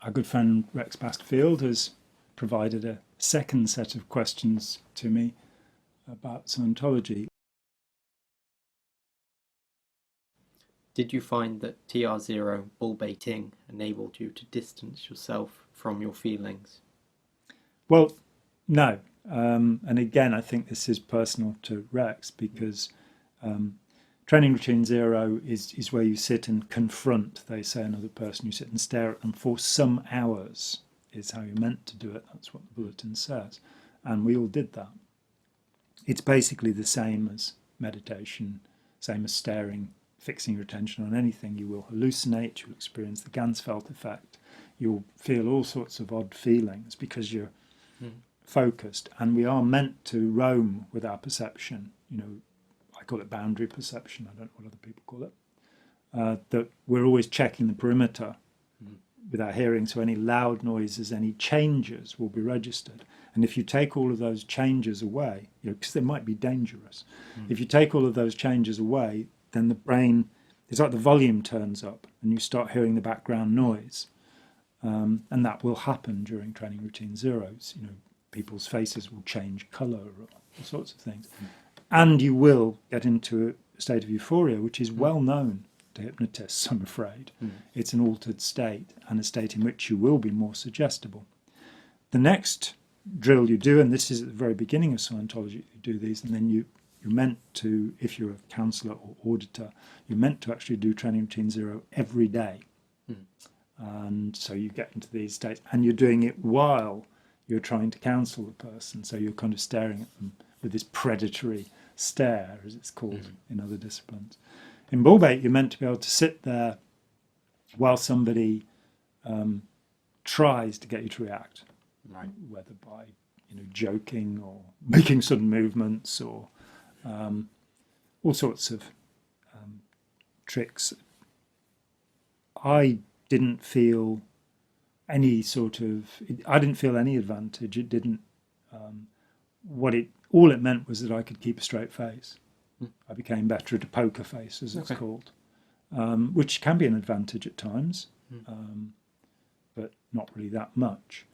our good friend Rex Bastfield has provided a second set of questions to me about Scientology. Did you find that TR0 bullbaiting enabled you to distance yourself from your feelings? Well, no. And again, I think this is personal to Rex, because training routine 0 is where you sit and confront, they say, another person. You sit and stare at them for some hours, is how you're meant to do it. That's what the bulletin says. And we all did that. It's basically the same as meditation, same as staring, fixing your attention on anything. You will hallucinate, you'll experience the Ganzfeld effect, you'll feel all sorts of odd feelings because you're focused. And we are meant to roam with our perception. You know, I call it boundary perception, I don't know what other people call it. That we're always checking the perimeter with our hearing, so any loud noises, any changes will be registered. And if you take all of those changes away, you know, because they might be dangerous, if you take all of those changes away, then the brain, it's like the volume turns up and you start hearing the background noise. And that will happen during training routine 0s. You know, people's faces will change colour, or all sorts of things. And you will get into a state of euphoria, which is well known to hypnotists, I'm afraid. It's an altered state, and a state in which you will be more suggestible. The next drill you do, and this is at the very beginning of Scientology, you do these, and then you're meant to, if you're a counsellor or auditor, you're meant to actually do training routine 0 every day. And so you get into these states, and you're doing it while you're trying to counsel the person. So you're kind of staring at them with this predatory stare, as it's called in other disciplines. In bullbait, you're meant to be able to sit there while somebody tries to get you to react, whether by joking or making sudden movements or all sorts of tricks. I didn't feel any I didn't feel any advantage. It didn't. All it meant was that I could keep a straight face. I became better at a poker face, as it's called, which can be an advantage at times, but not really that much.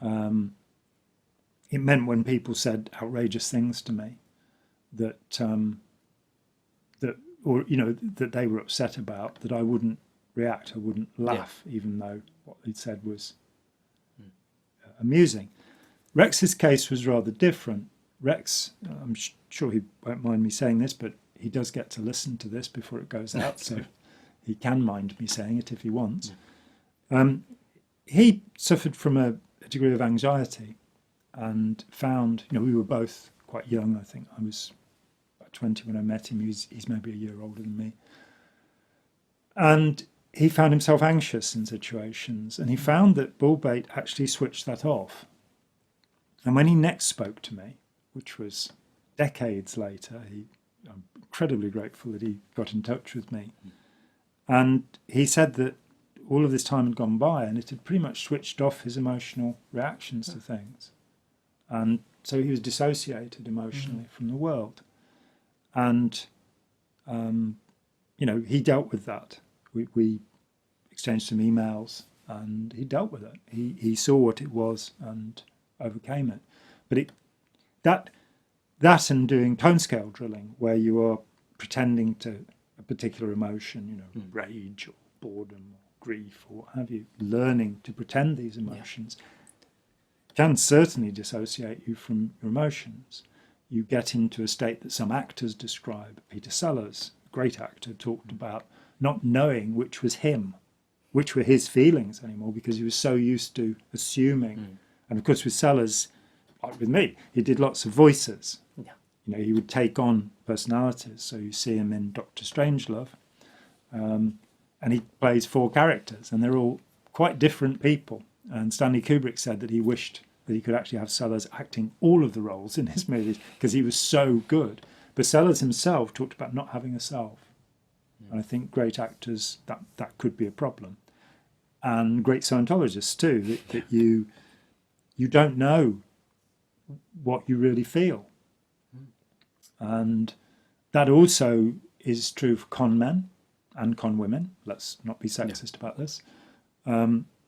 It meant when people said outrageous things to me that they were upset about, that I wouldn't react, I wouldn't laugh, even though what they'd said was amusing. Rex's case was rather different. Rex, I'm sure he won't mind me saying this, but he does get to listen to this before it goes out, so he can mind me saying it if he wants. He suffered from a degree of anxiety and found, we were both quite young. I think I was about 20 when I met him. He's maybe a year older than me. And he found himself anxious in situations, and he found that bullbait actually switched that off. And when he next spoke to me, which was decades later, I'm incredibly grateful that he got in touch with me. And he said that all of this time had gone by and it had pretty much switched off his emotional reactions to things. And so he was dissociated emotionally from the world. And, he dealt with that. We exchanged some emails and he dealt with it. He saw what it was and overcame it. But that and doing tone scale drilling, where you are pretending to a particular emotion, rage or boredom or grief or what have you, learning to pretend these emotions can certainly dissociate you from your emotions. You get into a state that some actors describe. Peter Sellers, a great actor, talked about not knowing which was him, which were his feelings anymore, because he was so used to assuming. And of course with Sellers, like with me, he did lots of voices. He would take on personalities. So you see him in Dr. Strangelove, and he plays 4 characters, and they're all quite different people. And Stanley Kubrick said that he wished that he could actually have Sellers acting all of the roles in his movies because he was so good. But Sellers himself talked about not having a self. And I think great actors, that could be a problem. And great Scientologists too, that you don't know what you really feel. And that also is true for con men and con women. Let's not be sexist about this.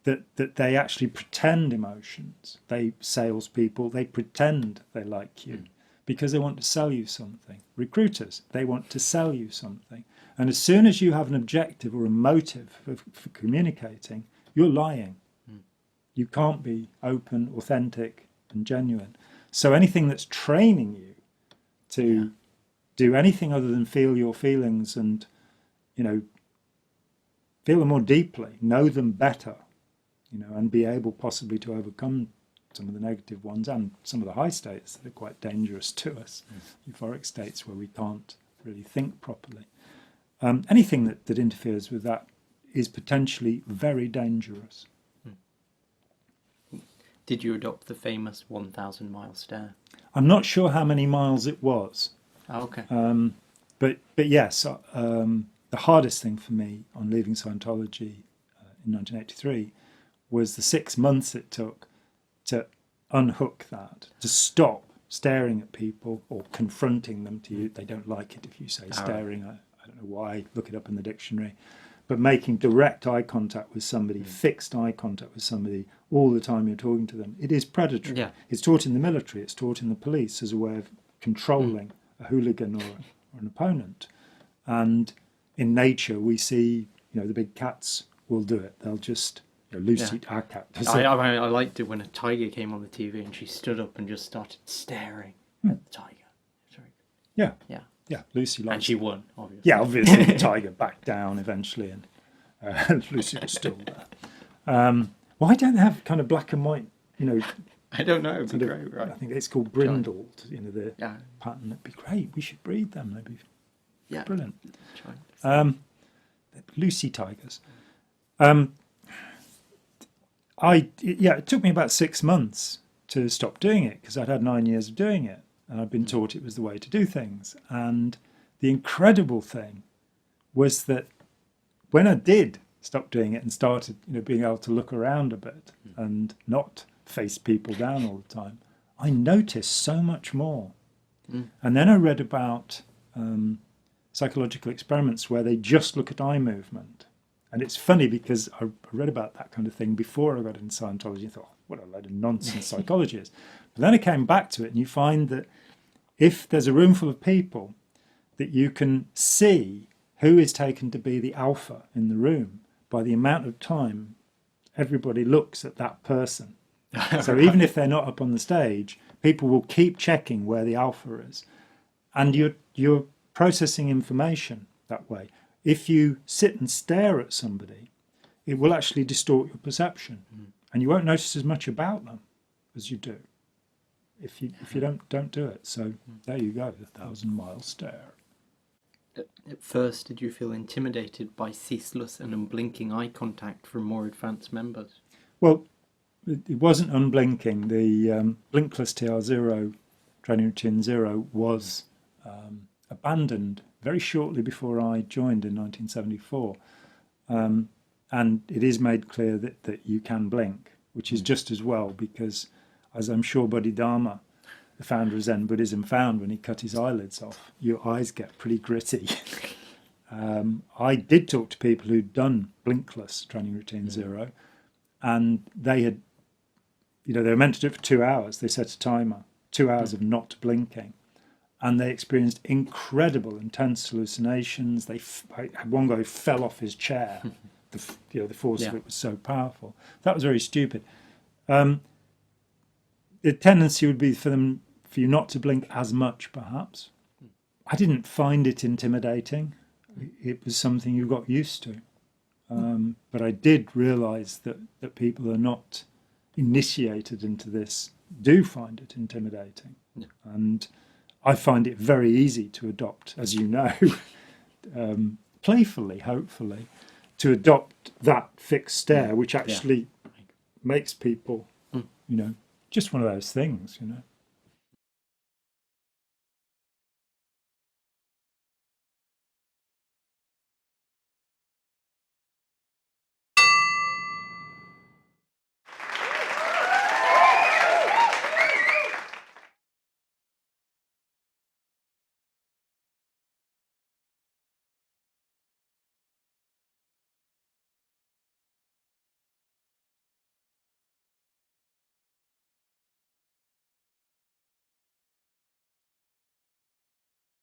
that they actually pretend emotions. Salespeople, they pretend they like you because they want to sell you something. Recruiters, they want to sell you something. And as soon as you have an objective or a motive for communicating, you're lying. You can't be open, authentic, and genuine. So anything that's training you to do anything other than feel your feelings and, feel them more deeply, know them better, and be able possibly to overcome some of the negative ones and some of the high states that are quite dangerous to us, euphoric states where we can't really think properly. Anything that interferes with that is potentially very dangerous. Did you adopt the famous 1,000-mile stare? I'm not sure how many miles it was. Oh, okay. But yes, the hardest thing for me on leaving Scientology in 1983 was the 6 months it took to unhook that, to stop staring at people or confronting them to you. They don't like it if you say staring. I don't know why. Look it up in the dictionary. But making direct eye contact with somebody, fixed eye contact with somebody all the time you're talking to them, it is predatory. Yeah. It's taught in the military, it's taught in the police as a way of controlling a hooligan or an opponent. And in nature, we see, the big cats will do it. They'll just, Lucy, our cat does it. I liked it when a tiger came on the TV and she stood up and just started staring at the tiger. Sorry. Yeah. Yeah. Yeah, Lucy likes And she won, obviously. Yeah, obviously the tiger backed down eventually, and Lucy was still there. Why don't they have kind of black and white, I don't know, it'd be great, right? I think it's called brindled, the Yeah. pattern. It'd be great. We should breed them. They'd be brilliant. Lucy tigers. It took me about 6 months to stop doing it because I'd had 9 years of doing it. And I'd been taught it was the way to do things. And the incredible thing was that when I did stop doing it and started, being able to look around a bit and not face people down all the time, I noticed so much more. And then I read about psychological experiments where they just look at eye movement. And it's funny because I read about that kind of thing before I got into Scientology and thought, what a load of nonsense psychology is. But then I came back to it and you find that if there's a room full of people, that you can see who is taken to be the alpha in the room by the amount of time everybody looks at that person. So even if they're not up on the stage, people will keep checking where the alpha is. And you're processing information that way. If you sit and stare at somebody, it will actually distort your perception. And you won't notice as much about them as you do if you don't do it. So there you go, the 1,000-mile stare. At first, did you feel intimidated by ceaseless and unblinking eye contact from more advanced members? Well, it wasn't unblinking. The blinkless TR0, training routine 0, was abandoned very shortly before I joined in 1974. And it is made clear that you can blink, which is just as well because, as I'm sure Bodhidharma, the founder of Zen Buddhism, found when he cut his eyelids off, your eyes get pretty gritty. I did talk to people who'd done blinkless training routine 0, and they had, they were meant to do it for 2 hours. They set a timer, 2 hours of not blinking. And they experienced incredible, intense hallucinations. I had one guy who fell off his chair. The force of it was so powerful. That was very stupid. The tendency would be for you not to blink as much, perhaps. I didn't find it intimidating. It was something you got used to. But I did realise that people who are not initiated into this do find it intimidating. Yeah. And I find it very easy to adopt, as you know, playfully, hopefully, to adopt that fixed stare, which actually makes people, just one of those things,